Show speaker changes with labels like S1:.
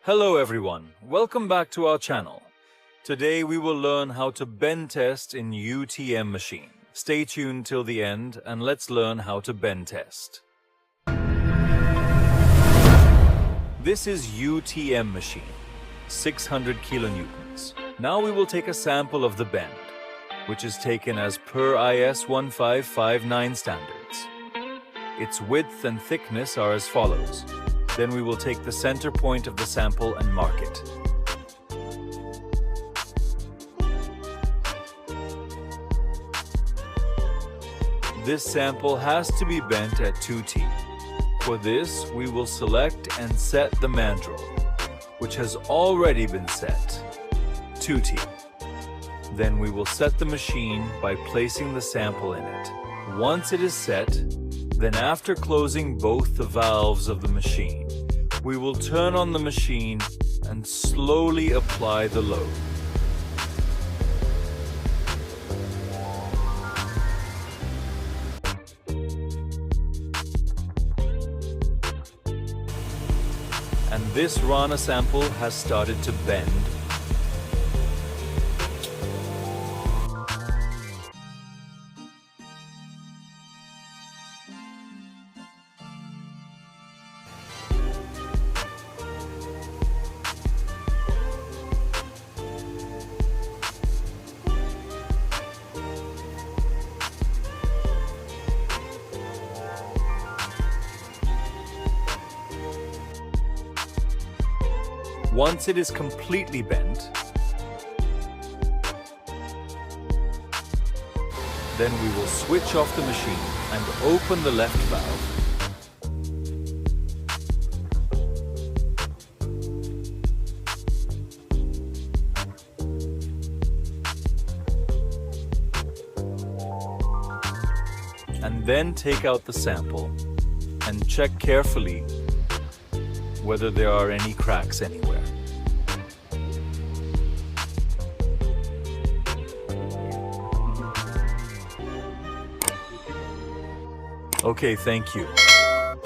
S1: Hello everyone, welcome back to our channel. Today we will learn how to bend test in UTM machine. Stay tuned till the end and let's learn how to bend test. This is UTM machine, 600 kilonewtons. Now we will take a sample of the bend, which is taken as per IS 1559 standards. Its width and thickness are as follows. Then we will take the center point of the sample and mark it. This sample has to be bent at 2T. For this, we will select and set the mandrel, which has already been set, 2T. Then we will set the machine by placing the sample in it. Once it is set, then after closing both the valves of the machine, we will turn on the machine and slowly apply the load. And this Rana sample has started to bend. Once it is completely bent, then we will switch off the machine and open the left valve. And then take out the sample and check carefully whether there are any cracks anywhere. Okay, thank you.